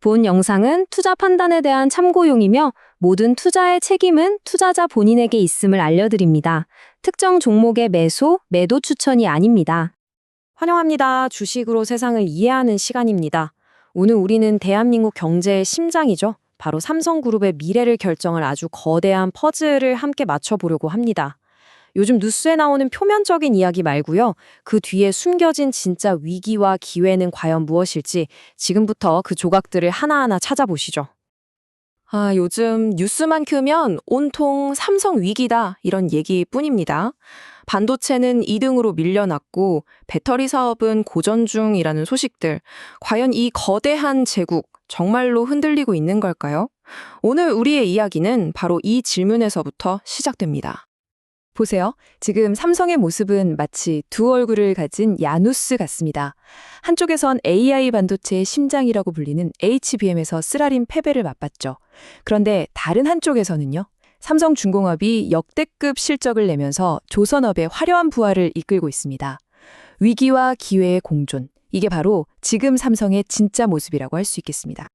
본 영상은 투자 판단에 대한 참고용이며 모든 투자의 책임은 투자자 본인에게 있음을 알려드립니다. 특정 종목의 매수, 매도 추천이 아닙니다. 환영합니다. 주식으로 세상을 이해하는 시간입니다. 오늘 우리는 대한민국 경제의 심장이죠. 바로 삼성그룹의 미래를 결정할 아주 거대한 퍼즐을 함께 맞춰보려고 합니다. 요즘 뉴스에 나오는 표면적인 이야기 말고요. 그 뒤에 숨겨진 진짜 위기와 기회는 과연 무엇일지 지금부터 그 조각들을 하나하나 찾아보시죠. 요즘 뉴스만 켜면 온통 삼성 위기다 이런 얘기뿐입니다. 반도체는 2등으로 밀려났고 배터리 사업은 고전 중이라는 소식들. 과연 이 거대한 제국 정말로 흔들리고 있는 걸까요? 오늘 우리의 이야기는 바로 이 질문에서부터 시작됩니다. 보세요. 지금 삼성의 모습은 마치 두 얼굴을 가진 야누스 같습니다. 한쪽에선 AI 반도체의 심장이라고 불리는 HBM에서 쓰라린 패배를 맛봤죠. 그런데 다른 한쪽에서는요. 삼성중공업이 역대급 실적을 내면서 조선업의 화려한 부활을 이끌고 있습니다. 위기와 기회의 공존. 이게 바로 지금 삼성의 진짜 모습이라고 할 수 있겠습니다.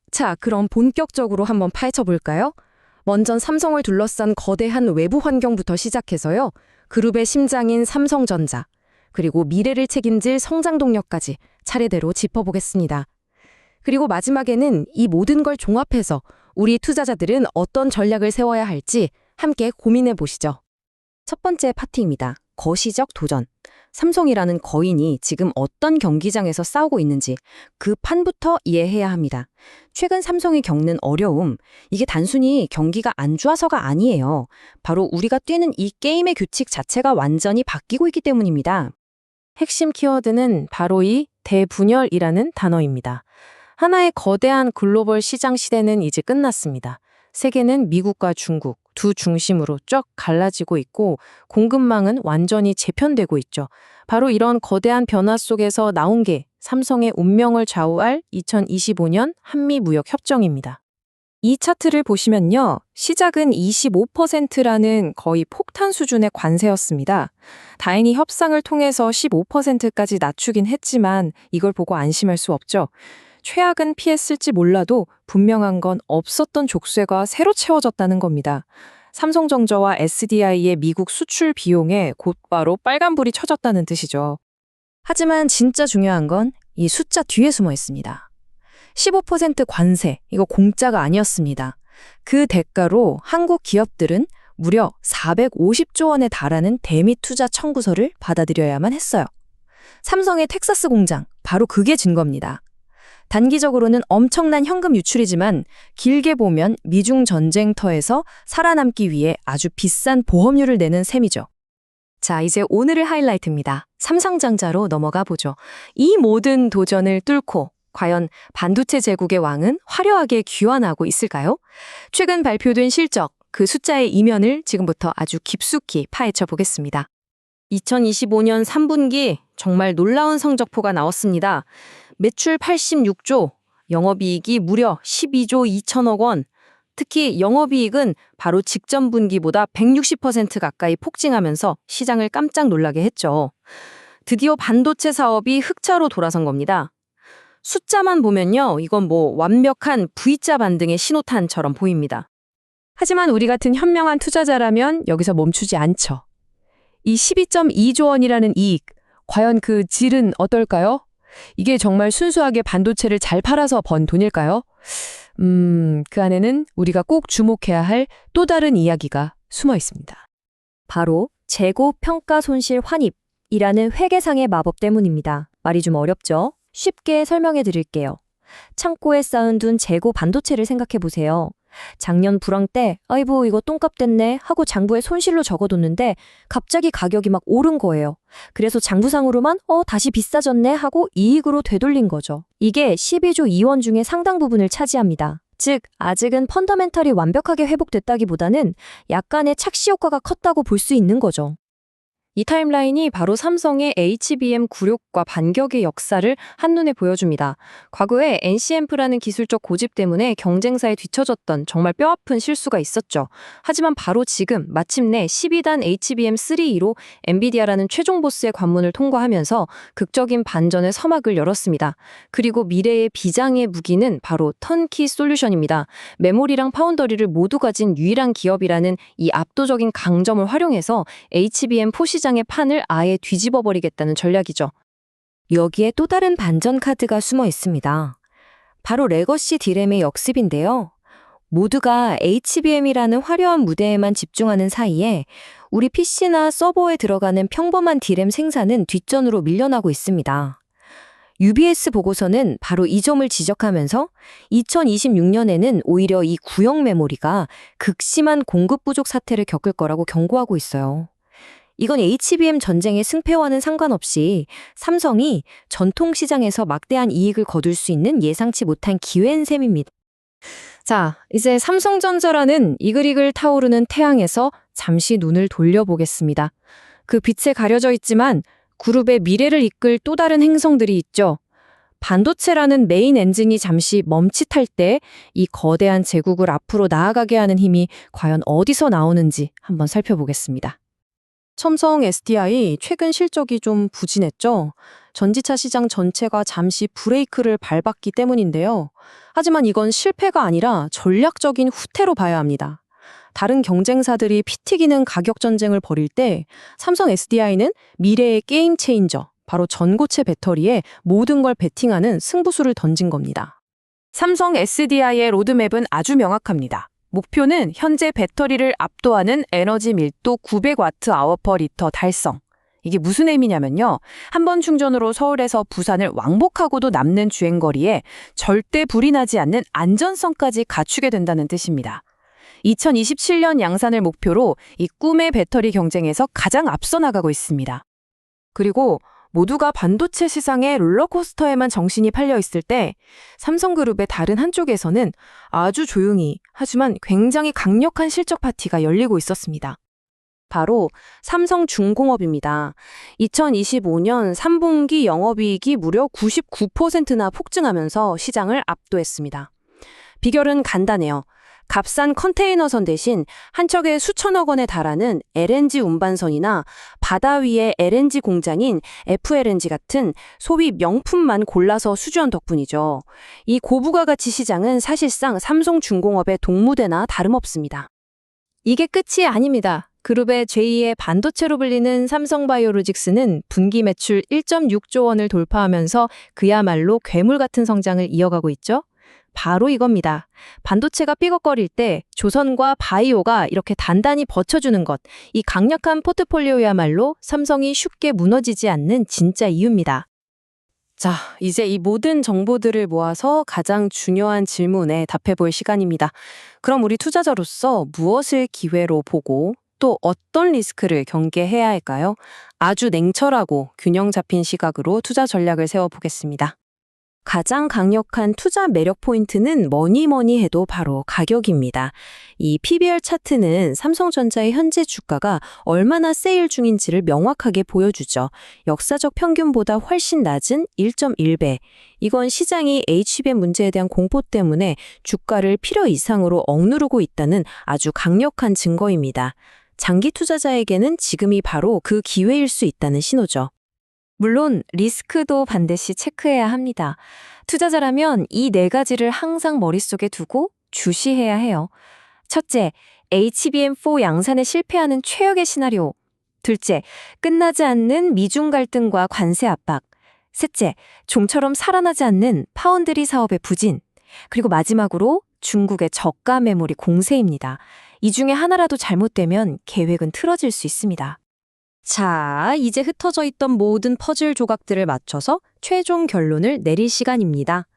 자, 그럼 본격적으로 한번 파헤쳐 볼까요? 먼저 삼성을 둘러싼 거대한 외부 환경부터 시작해서요. 그룹의 심장인 삼성전자, 그리고 미래를 책임질 성장 동력까지 차례대로 짚어보겠습니다. 그리고 마지막에는 이 모든 걸 종합해서 우리 투자자들은 어떤 전략을 세워야 할지 함께 고민해 보시죠. 첫 번째 파트입니다. 거시적 도전. 삼성이라는 거인이 지금 어떤 경기장에서 싸우고 있는지 그 판부터 이해해야 합니다. 최근 삼성이 겪는 어려움, 이게 단순히 경기가 안 좋아서가 아니에요. 바로 우리가 뛰는 이 게임의 규칙 자체가 완전히 바뀌고 있기 때문입니다. 핵심 키워드는 바로 이 대분열이라는 단어입니다. 하나의 거대한 글로벌 시장 시대는 이제 끝났습니다. 세계는 미국과 중국 두 중심으로 쫙 갈라지고 있고 공급망은 완전히 재편되고 있죠. 바로 이런 거대한 변화 속에서 나온 게 삼성의 운명을 좌우할 2025년 한미무역협정입니다. 이 차트를 보시면요. 시작은 25%라는 거의 폭탄 수준의 관세였습니다. 다행히 협상을 통해서 15%까지 낮추긴 했지만 이걸 보고 안심할 수 없죠. 최악은 피했을지 몰라도 분명한 건 없었던 족쇄가 새로 채워졌다는 겁니다. 삼성전자와 SDI의 미국 수출 비용에 곧바로 빨간불이 켜졌다는 뜻이죠. 하지만 진짜 중요한 건 이 숫자 뒤에 숨어 있습니다. 15% 관세, 이거 공짜가 아니었습니다. 그 대가로 한국 기업들은 무려 450조 원에 달하는 대미 투자 청구서를 받아들여야만 했어요. 삼성의 텍사스 공장, 바로 그게 증거입니다. 단기적으로는 엄청난 현금 유출이지만 길게 보면 미중 전쟁터에서 살아남기 위해 아주 비싼 보험료를 내는 셈이죠. 자, 이제 오늘의 하이라이트입니다. 삼성전자로 넘어가 보죠. 이 모든 도전을 뚫고 과연 반도체 제국의 왕은 화려하게 귀환하고 있을까요? 최근 발표된 실적, 그 숫자의 이면을 지금부터 아주 깊숙이 파헤쳐 보겠습니다. 2025년 3분기 정말 놀라운 성적표가 나왔습니다. 매출 86조, 영업이익이 무려 12조 2천억 원. 특히 영업이익은 바로 직전 분기보다 160% 가까이 폭증하면서 시장을 깜짝 놀라게 했죠. 드디어 반도체 사업이 흑자로 돌아선 겁니다. 숫자만 보면요, 이건 완벽한 V자 반등의 신호탄처럼 보입니다. 하지만 우리 같은 현명한 투자자라면 여기서 멈추지 않죠. 이 12.2조 원이라는 이익, 과연 그 질은 어떨까요? 이게 정말 순수하게 반도체를 잘 팔아서 번 돈일까요? 그 안에는 우리가 꼭 주목해야 할 또 다른 이야기가 숨어 있습니다. 바로 재고 평가 손실 환입이라는 회계상의 마법 때문입니다. 말이 좀 어렵죠? 쉽게 설명해 드릴게요. 창고에 쌓아둔 재고 반도체를 생각해 보세요. 작년 불황 때 아이고 이거 똥값 됐네 하고 장부에 손실로 적어뒀는데 갑자기 가격이 막 오른 거예요. 그래서 장부상으로만 다시 비싸졌네 하고 이익으로 되돌린 거죠. 이게 12조 2원 중에 상당 부분을 차지합니다. 즉 아직은 펀더멘털이 완벽하게 회복됐다기보다는 약간의 착시 효과가 컸다고 볼 수 있는 거죠. 이 타임라인이 바로 삼성의 HBM 굴욕과 반격의 역사를 한눈에 보여줍니다. 과거에 NCM프라는 기술적 고집 때문에 경쟁사에 뒤처졌던 정말 뼈아픈 실수가 있었죠. 하지만 바로 지금 마침내 12단 HBM3E로 엔비디아라는 최종 보스의 관문을 통과하면서 극적인 반전의 서막을 열었습니다. 그리고 미래의 비장의 무기는 바로 턴키 솔루션입니다. 메모리랑 파운더리를 모두 가진 유일한 기업이라는 이 압도적인 강점을 활용해서 HBM4 시장의 판을 아예 뒤집어버리겠다는 전략이죠. 여기에 또 다른 반전 카드가 숨어 있습니다. 바로 레거시 디램의 역습인데요. 모두가 HBM이라는 화려한 무대에만 집중하는 사이에 우리 PC나 서버에 들어가는 평범한 디램 생산은 뒷전으로 밀려나고 있습니다. UBS 보고서는 바로 이 점을 지적하면서 2026년에는 오히려 이 구형 메모리가 극심한 공급 부족 사태를 겪을 거라고 경고하고 있어요. 이건 HBM 전쟁의 승패와는 상관없이 삼성이 전통 시장에서 막대한 이익을 거둘 수 있는 예상치 못한 기회인 셈입니다. 자, 이제 삼성전자라는 이글이글 타오르는 태양에서 잠시 눈을 돌려보겠습니다. 그 빛에 가려져 있지만 그룹의 미래를 이끌 또 다른 행성들이 있죠. 반도체라는 메인 엔진이 잠시 멈칫할 때 이 거대한 제국을 앞으로 나아가게 하는 힘이 과연 어디서 나오는지 한번 살펴보겠습니다. 첨성 SDI 최근 실적이 좀 부진했죠. 전지차 시장 전체가 잠시 브레이크를 밟았기 때문인데요. 하지만 이건 실패가 아니라 전략적인 후퇴로 봐야 합니다. 다른 경쟁사들이 피 튀기는 가격 전쟁을 벌일 때 삼성 SDI는 미래의 게임 체인저, 바로 전고체 배터리에 모든 걸 베팅하는 승부수를 던진 겁니다. 삼성 SDI의 로드맵은 아주 명확합니다. 목표는 현재 배터리를 압도하는 에너지 밀도 900Wh/L 달성. 이게 무슨 의미냐면요. 한 번 충전으로 서울에서 부산을 왕복하고도 남는 주행거리에 절대 불이 나지 않는 안전성까지 갖추게 된다는 뜻입니다. 2027년 양산을 목표로 이 꿈의 배터리 경쟁에서 가장 앞서 나가고 있습니다. 그리고 모두가 반도체 시장의 롤러코스터에만 정신이 팔려 있을 때 삼성그룹의 다른 한쪽에서는 아주 조용히 하지만 굉장히 강력한 실적 파티가 열리고 있었습니다. 바로 삼성중공업입니다. 2025년 3분기 영업이익이 무려 99%나 폭증하면서 시장을 압도했습니다. 비결은 간단해요. 값싼 컨테이너선 대신 한 척에 수천억 원에 달하는 LNG 운반선이나 바다 위의 LNG 공장인 FLNG 같은 소위 명품만 골라서 수주한 덕분이죠. 이 고부가가치 시장은 사실상 삼성중공업의 동무대나 다름없습니다. 이게 끝이 아닙니다. 그룹의 제2의 반도체로 불리는 삼성바이오로직스는 분기 매출 1.6조 원을 돌파하면서 그야말로 괴물 같은 성장을 이어가고 있죠. 바로 이겁니다. 반도체가 삐걱거릴 때 조선과 바이오가 이렇게 단단히 버텨주는 것, 이 강력한 포트폴리오야말로 삼성이 쉽게 무너지지 않는 진짜 이유입니다. 자, 이제 이 모든 정보들을 모아서 가장 중요한 질문에 답해볼 시간입니다. 그럼 우리 투자자로서 무엇을 기회로 보고 또 어떤 리스크를 경계해야 할까요? 아주 냉철하고 균형 잡힌 시각으로 투자 전략을 세워보겠습니다. 가장 강력한 투자 매력 포인트는 뭐니 해도 바로 가격입니다. 이 PBR 차트는 삼성전자의 현재 주가가 얼마나 세일 중인지를 명확하게 보여주죠. 역사적 평균보다 훨씬 낮은 1.1배. 이건 시장이 HBM 문제에 대한 공포 때문에 주가를 필요 이상으로 억누르고 있다는 아주 강력한 증거입니다. 장기 투자자에게는 지금이 바로 그 기회일 수 있다는 신호죠. 물론 리스크도 반드시 체크해야 합니다. 투자자라면 이 네 가지를 항상 머릿속에 두고 주시해야 해요. 첫째, HBM4 양산에 실패하는 최악의 시나리오. 둘째, 끝나지 않는 미중 갈등과 관세 압박. 셋째, 좀처럼 살아나지 않는 파운드리 사업의 부진. 그리고 마지막으로 중국의 저가 메모리 공세입니다. 이 중에 하나라도 잘못되면 계획은 틀어질 수 있습니다. 자, 이제 흩어져 있던 모든 퍼즐 조각들을 맞춰서 최종 결론을 내릴 시간입니다.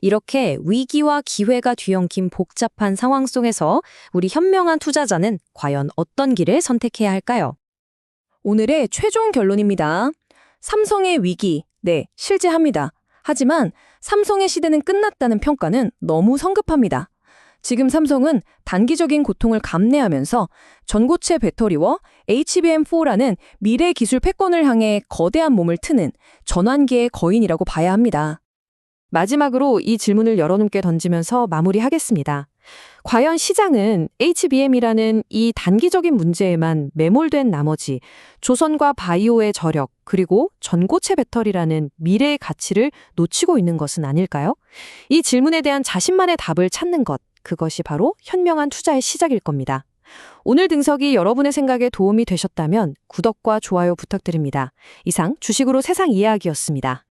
이렇게 위기와 기회가 뒤엉킨 복잡한 상황 속에서 우리 현명한 투자자는 과연 어떤 길을 선택해야 할까요? 오늘의 최종 결론입니다. 삼성의 위기, 네, 실제합니다. 하지만 삼성의 시대는 끝났다는 평가는 너무 성급합니다. 지금 삼성은 단기적인 고통을 감내하면서 전고체 배터리와 HBM4라는 미래 기술 패권을 향해 거대한 몸을 트는 전환기의 거인이라고 봐야 합니다. 마지막으로 이 질문을 여러분께 던지면서 마무리하겠습니다. 과연 시장은 HBM이라는 이 단기적인 문제에만 매몰된 나머지 조선과 바이오의 저력, 그리고 전고체 배터리라는 미래의 가치를 놓치고 있는 것은 아닐까요? 이 질문에 대한 자신만의 답을 찾는 것, 그것이 바로 현명한 투자의 시작일 겁니다. 오늘 등석이 여러분의 생각에 도움이 되셨다면 구독과 좋아요 부탁드립니다. 이상 주식으로 세상 이야기였습니다.